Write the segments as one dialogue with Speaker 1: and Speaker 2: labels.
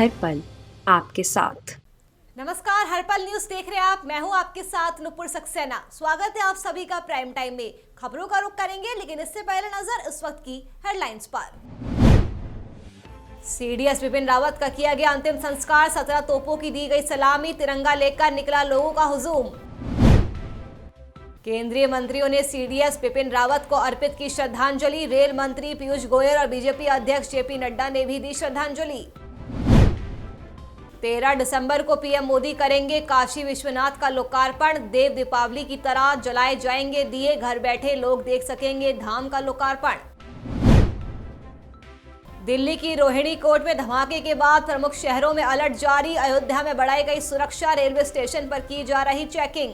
Speaker 1: हर पल आपके साथ।
Speaker 2: नमस्कार, हरपल न्यूज देख रहे हैं आप। मैं हूं आपके साथ नुपुर सक्सेना। स्वागत है आप सभी का प्राइम टाइम में। खबरों का रुख करेंगे, लेकिन इससे पहले नजर इस वक्त की हेडलाइंस पर। सीडीएस विपिन रावत का किया गया अंतिम संस्कार। 17 तोपों की दी गई सलामी। तिरंगा लेकर निकला लोगों का हुजूम। केंद्रीय मंत्रियों ने सीडीएस विपिन रावत को अर्पित की श्रद्धांजलि। रेल मंत्री पीयूष गोयल और बीजेपी अध्यक्ष जेपी नड्डा ने भी दी श्रद्धांजलि। 13 दिसंबर को पीएम मोदी करेंगे काशी विश्वनाथ का लोकार्पण। देव दीपावली की तरह जलाए जाएंगे दिए, घर बैठे लोग देख सकेंगे धाम का लोकार्पण। दिल्ली की रोहिणी कोर्ट में धमाके के बाद प्रमुख शहरों में अलर्ट जारी। अयोध्या में बढ़ाई गई सुरक्षा। रेलवे स्टेशन पर की जा रही चेकिंग।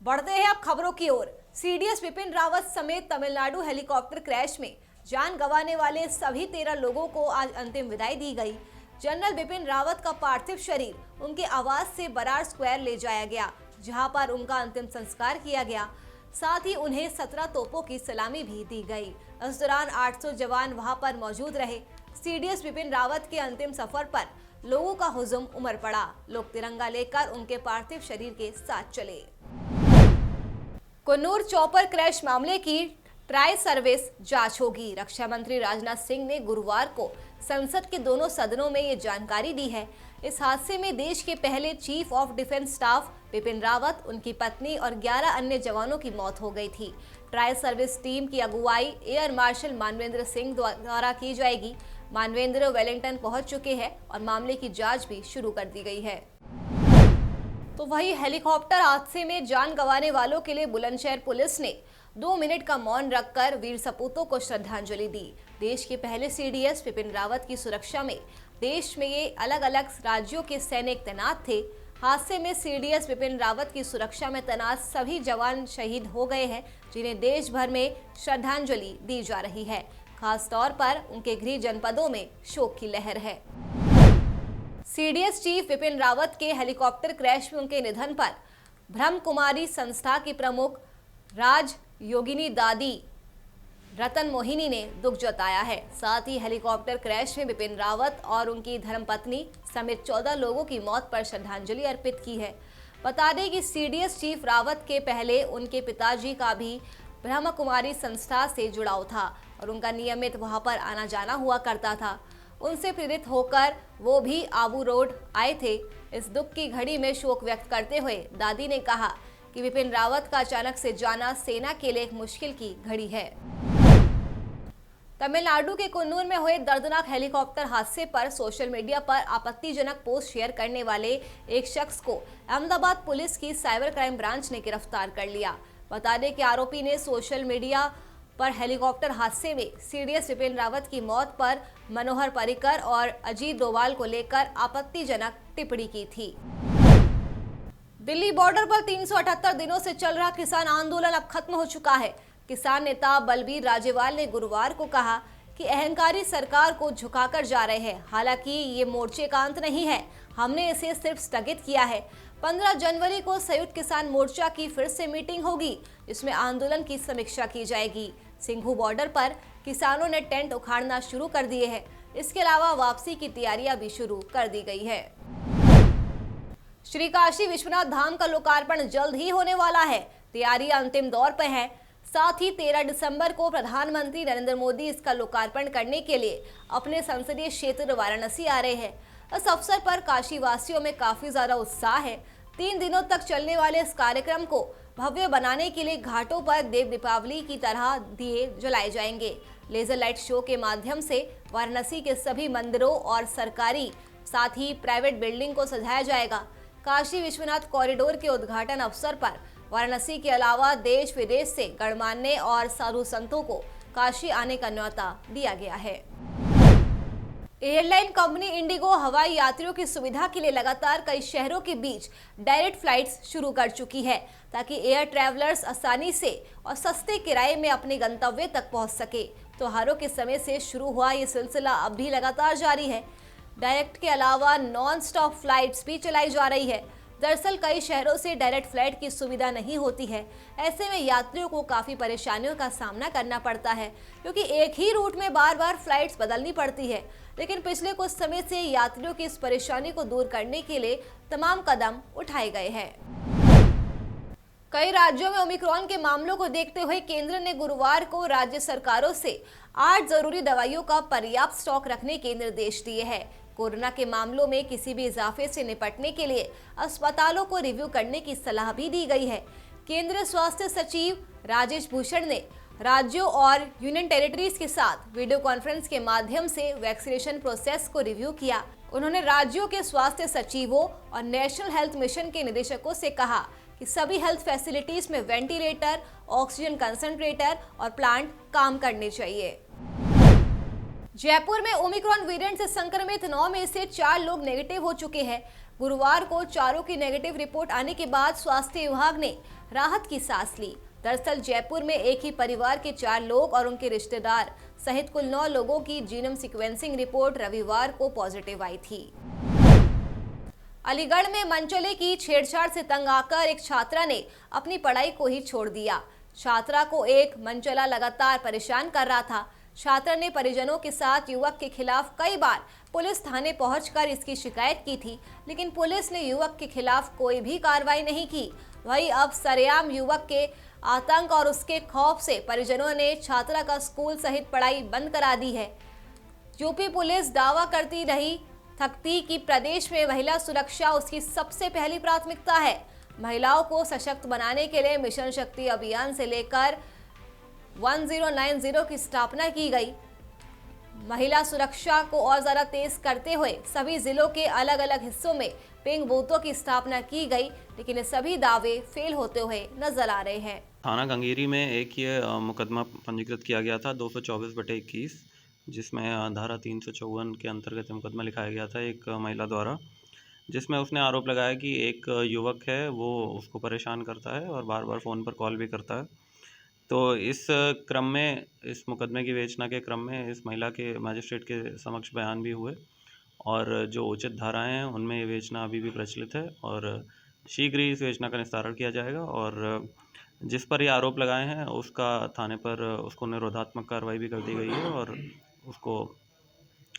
Speaker 2: बढ़ते हैं अब खबरों की ओर। सीडीएस विपिन रावत समेत तमिलनाडु हेलीकॉप्टर क्रैश में जान गंवाने वाले सभी 13 लोगों को आज अंतिम विदाई दी गई। जनरल बिपिन रावत का पार्थिव शरीर उनके आवास से बरार स्क्वायर ले जाया गया, जहां पर उनका अंतिम संस्कार किया गया। साथ ही उन्हें 17 तोपों की सलामी भी दी गई। इस दौरान 800 जवान वहां पर मौजूद रहे। सीडीएस विपिन रावत के अंतिम सफर पर लोगों का हुजूम उमड़ पड़ा। लोग तिरंगा लेकर उनके पार्थिव शरीर के साथ चले। कुन्नूर चॉपर क्रैश मामले की ट्राई सर्विस जांच होगी। रक्षा मंत्री राजनाथ सिंह ने गुरुवार को संसद के दोनों सदनों में ये जानकारी दी है। इस हादसे में देश के पहले chief of defence staff Bipin Rawat, उनकी पत्नी और 11 अन्य जवानों की मौत हो गई थी। ट्राई सर्विस टीम की अगुवाई एयर मार्शल मानवेंद्र सिंह द्वारा की जाएगी। मानवेंद्र वेलिंगटन पहुंच चुके हैं और मामले की जांच भी शुरू कर दी गई है। तो वही हेलीकॉप्टर हादसे में जान गंवाने वालों के लिए बुलंदशहर पुलिस ने 2 मिनट का मौन रखकर वीर सपूतों को श्रद्धांजलि दी। देश के पहले सीडीएस विपिन रावत की सुरक्षा में देश में ये अलग अलग राज्यों के सैनिक तैनात थे। हादसे में सीडीएस विपिन रावत की सुरक्षा में तैनात सभी जवान शहीद हो गए हैं, जिन्हें देश भर में श्रद्धांजलि दी जा रही है। खास तौर पर उनके गृह जनपदों में शोक की लहर है। सीडीएस चीफ विपिन रावत के हेलीकॉप्टर क्रैश में उनके निधन पर ब्रह्म कुमारी संस्था की प्रमुख राज योगिनी दादी रतन मोहिनी ने दुख जताया है। साथ ही हेलीकॉप्टर क्रैश में विपिन रावत और उनकी धर्मपत्नी समेत 14 लोगों की मौत पर श्रद्धांजलि अर्पित की है। बता दें कि सीडीएस चीफ रावत के पहले उनके पिताजी का भी ब्रह्म कुमारी संस्था से जुड़ाव था और उनका नियमित वहां पर आना जाना हुआ करता था। उनसे प्रेरित होकर वो भी आबू रोड आए थे। इस दुख की घड़ी में शोक व्यक्त करते हुए दादी ने कहा कि विपिन रावत का अचानक से जाना सेना के लिए एक मुश्किल की घड़ी है। तमिलनाडु के कुन्नूर में हुए दर्दनाक हेलीकॉप्टर हादसे पर सोशल मीडिया पर आपत्तिजनक पोस्ट शेयर करने वाले एक शख्स को अहमदाबाद पुलिस की साइबर क्राइम ब्रांच ने गिरफ्तार कर लिया। बता दें कि आरोपी ने सोशल मीडिया पर हेलीकॉप्टर हादसे में सीडीएस विपिन रावत की मौत पर मनोहर पर्रिकर और अजीत डोभाल को लेकर आपत्तिजनक टिप्पणी की थी। दिल्ली बॉर्डर पर 378 दिनों से चल रहा किसान आंदोलन अब खत्म हो चुका है। किसान नेता बलबीर राजेवाल ने गुरुवार को कहा कि अहंकारी सरकार को झुकाकर जा रहे हैं। हालांकि ये मोर्चे का अंत नहीं है, हमने इसे सिर्फ स्थगित किया है। 15 जनवरी को संयुक्त किसान मोर्चा की फिर से मीटिंग होगी, जिसमें आंदोलन की समीक्षा की जाएगी। सिंघू बॉर्डर पर किसानों ने टेंट उखाड़ना शुरू कर दिए हैं। इसके अलावा वापसी की तैयारियां भी शुरू कर दी गई है। श्री काशी विश्वनाथ धाम का लोकार्पण जल्द ही होने वाला है। तैयारियां अंतिम दौर पर हैं। साथ ही 13 दिसंबर को प्रधानमंत्री नरेंद्र मोदी इसका लोकार्पण करने के लिए अपने संसदीय क्षेत्र वाराणसी आ रहे हैं। इस अवसर पर काशी वासियों में काफी ज्यादा उत्साह है। 3 दिनों तक चलने वाले इस कार्यक्रम को भव्य बनाने के लिए घाटों पर देव दीपावली की तरह दिए जलाए जाएंगे। लेजर लाइट शो के माध्यम से वाराणसी के सभी मंदिरों और सरकारी साथ ही प्राइवेट बिल्डिंग को सजाया जाएगा। काशी विश्वनाथ कॉरिडोर के उद्घाटन अवसर पर वाराणसी के अलावा देश विदेश से गणमान्य और साधु संतों को काशी आने का न्योता दिया गया है। एयरलाइन कंपनी इंडिगो हवाई यात्रियों की सुविधा के लिए लगातार कई शहरों के बीच डायरेक्ट फ्लाइट्स शुरू कर चुकी है, ताकि एयर ट्रैवलर्स आसानी से और सस्ते किराए में अपने गंतव्य तक पहुंच सके। त्योहारों के समय से शुरू हुआ ये सिलसिला अब भी लगातार जारी है। डायरेक्ट के अलावा नॉन स्टॉप फ्लाइट्स भी चलाई जा रही है। दरअसल कई शहरों से डायरेक्ट फ्लाइट की सुविधा नहीं होती है। ऐसे में यात्रियों को काफ़ी परेशानियों का सामना करना पड़ता है, क्योंकि एक ही रूट में बार बार फ्लाइट्स बदलनी पड़ती है। लेकिन पिछले कुछ समय से यात्रियों की इस परेशानी को दूर करने के लिए तमाम कदम उठाए गए हैं। कई राज्यों में ओमिक्रॉन के मामलों को देखते हुए केंद्र ने गुरुवार को राज्य सरकारों से 8 जरूरी दवाइयों का पर्याप्त स्टॉक रखने के निर्देश दिए हैं। कोरोना के मामलों में किसी भी इजाफे से निपटने के लिए अस्पतालों को रिव्यू करने की सलाह भी दी गई है। केंद्रीय स्वास्थ्य सचिव राजेश भूषण ने राज्यों और यूनियन टेरिटरीज के साथ वीडियो कॉन्फ्रेंस के माध्यम से वैक्सीनेशन प्रोसेस को रिव्यू किया। उन्होंने राज्यों के स्वास्थ्य सचिवों और नेशनल हेल्थ मिशन के निदेशकों से कहा कि सभी हेल्थ फैसिलिटीज में वेंटिलेटर, ऑक्सीजन कंसंट्रेटर और प्लांट काम करने चाहिए। जयपुर में ओमिक्रॉन वेरिएंट से संक्रमित 9 में से 4 लोग नेगेटिव हो चुके हैं। गुरुवार को चारों की नेगेटिव रिपोर्ट आने के बाद स्वास्थ्य विभाग ने राहत की सांस ली। दरअसल जयपुर में एक ही परिवार के 4 लोग और उनके रिश्तेदार सहित कुल 9 लोगों की जीनोम सीक्वेंसिंग रिपोर्ट रविवार को पॉजिटिव आई थी। अलीगढ़ में मनचले की छेड़छाड़ से तंग आकर एक छात्रा ने अपनी पढ़ाई को ही छोड़ दिया। छात्रा को एक मनचला लगातार परेशान कर रहा था। छात्रा ने परिजनों के साथ युवक के खिलाफ कई बार पुलिस थाने पहुंचकर इसकी शिकायत की थी, लेकिन पुलिस ने युवक के खिलाफ कोई भी कार्रवाई नहीं की। वहीं अब सरेआम युवक के आतंक और उसके खौफ से परिजनों ने छात्रा का स्कूल सहित पढ़ाई बंद करा दी है। यूपी पुलिस दावा करती रही थकती कि प्रदेश में महिला सुरक्षा उसकी सबसे पहली प्राथमिकता है। महिलाओं को सशक्त बनाने के लिए मिशन शक्ति अभियान से लेकर 1090 की स्थापना की गई। महिला सुरक्षा को और ज्यादा तेज करते हुए सभी जिलों के अलग अलग हिस्सों में पिंक बूथों की स्थापना की गई, लेकिन ये सभी दावे फेल होते हुए नजर आ रहे हैं।
Speaker 3: थाना गंगेरी में एक ये मुकदमा पंजीकृत किया गया था 224/21, जिसमें धारा 354 के अंतर्गत मुकदमा लिखाया गया था एक महिला द्वारा, जिसमें उसने आरोप लगाया कि एक युवक है वो उसको परेशान करता है और बार बार फ़ोन पर कॉल भी करता है। तो इस क्रम में, इस मुकदमे की विवेचना के क्रम में इस महिला के मजिस्ट्रेट के समक्ष बयान भी हुए और जो उचित धाराएं हैं उनमें ये विवेचना अभी भी प्रचलित है और शीघ्र ही इस विवेचना का निस्तारण किया जाएगा और जिस पर ये आरोप लगाए हैं उसका थाने पर उसको निरोधात्मक कार्रवाई भी कर दी गई है और उसको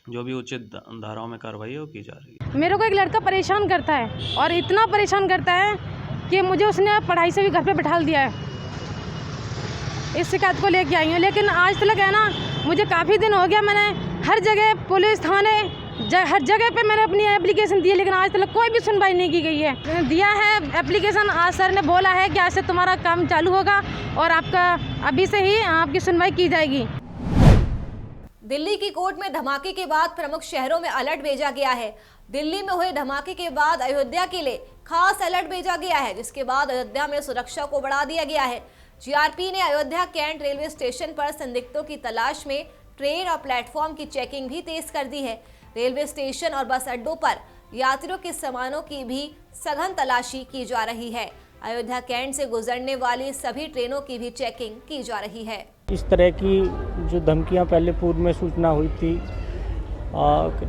Speaker 3: जो भी उचित धाराओं में कार्रवाई है वो की जा रही है।
Speaker 4: मेरे को एक लड़का परेशान करता है और इतना परेशान करता है कि मुझे उसने पढ़ाई से भी घर पे बैठा दिया है। इस शिकायत को लेके आई हूँ, लेकिन आज तक है ना, मुझे काफ़ी दिन हो गया, मैंने हर जगह पुलिस थाने हर जगह पे मैंने अपनी एप्लीकेशन दी है, लेकिन आज तक कोई भी सुनवाई नहीं की गई है। दिया है एप्लीकेशन, आज सर ने बोला है कि आज से तुम्हारा काम चालू होगा और आपका अभी से ही आपकी सुनवाई की जाएगी।
Speaker 2: दिल्ली की कोर्ट में धमाके के बाद प्रमुख शहरों में अलर्ट भेजा गया है। दिल्ली में हुए धमाके के बाद अयोध्या के लिए खास अलर्ट भेजा गया है, जिसके बाद अयोध्या में सुरक्षा को बढ़ा दिया गया है। जीआरपी ने अयोध्या कैंट रेलवे स्टेशन पर संदिग्धों की तलाश में ट्रेन और प्लेटफॉर्म की चेकिंग भी तेज कर दी है। रेलवे स्टेशन और बस अड्डों पर यात्रियों के सामानों की भी सघन तलाशी की जा रही है। अयोध्या कैंट से गुजरने वाली सभी ट्रेनों की भी चेकिंग की जा रही है।
Speaker 5: इस तरह की जो धमकियां पहले पूर्व में सूचना हुई थी,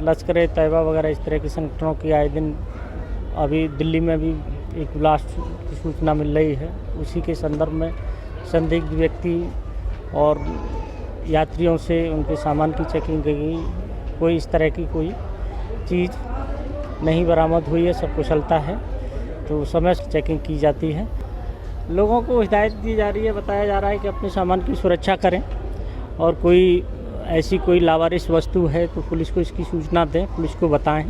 Speaker 5: लश्कर तैयबा वगैरह इस तरह के संगठनों की आए दिन अभी दिल्ली में भी एक ब्लास्ट की सूचना मिल रही है। उसी के संदर्भ में संदिग्ध व्यक्ति और यात्रियों से उनके सामान की चेकिंग की गई। कोई इस तरह की कोई चीज़ नहीं बरामद हुई है, सब कुशलता है, तो समय से चेकिंग की जाती है। लोगों को हिदायत दी जा रही है, बताया जा रहा है कि अपने सामान की सुरक्षा करें और कोई ऐसी कोई लावारिस वस्तु है तो पुलिस को इसकी सूचना दें, पुलिस को बताएं।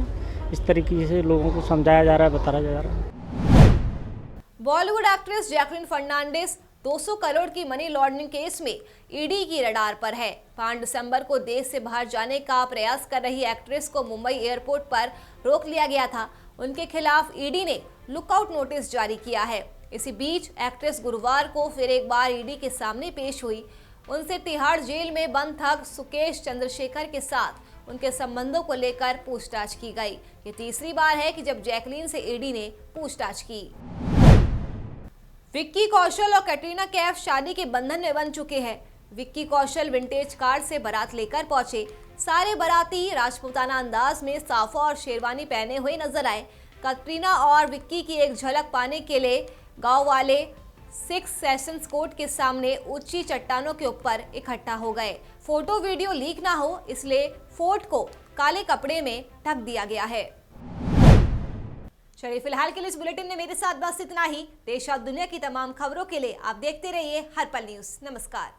Speaker 5: इस तरीके से लोगों को समझाया जा रहा है, बताया जा रहा है।
Speaker 2: बॉलीवुड एक्ट्रेस जैकलीन फर्नांडिस 200 करोड़ की मनी लॉन्ड्रिंग केस में ईडी की रडार पर है। 5 दिसंबर को देश से बाहर जाने का प्रयास कर रही एक्ट्रेस को मुंबई एयरपोर्ट पर रोक लिया गया था। उनके खिलाफ ईडी ने लुकआउट नोटिस जारी किया है। इसी बीच एक्ट्रेस गुरुवार को फिर एक बार ईडी के सामने पेश हुई। उनसे तिहाड़ जेल में बंद ठग सुकेश चंद्रशेखर के साथ उनके संबंधों को लेकर पूछताछ की गई। ये तीसरी बार है कि जब जैकलीन से ईडी ने पूछताछ की। विक्की कौशल और कैटरीना कैफ शादी के बंधन में बंध चुके हैं। विक्की कौशल विंटेज कार से बारात लेकर पहुंचे। सारे बाराती राजपूताना अंदाज में साफा और शेरवानी पहने हुए नजर आए। कटरीना और विक्की की एक झलक पाने के लिए गांव वाले 6 सेशंस कोर्ट के सामने ऊंची चट्टानों के ऊपर इकट्ठा हो गए। फोटो वीडियो लीक ना हो इसलिए फोर्ट को काले कपड़े में ढक दिया गया है। चलिए फिलहाल के लिए इस बुलेटिन में मेरे साथ बस इतना ही। देश और दुनिया की तमाम खबरों के लिए आप देखते रहिए हर पल न्यूज। नमस्कार।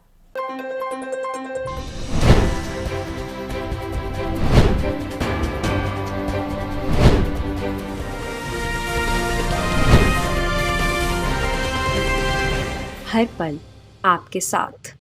Speaker 1: हर पल आपके साथ।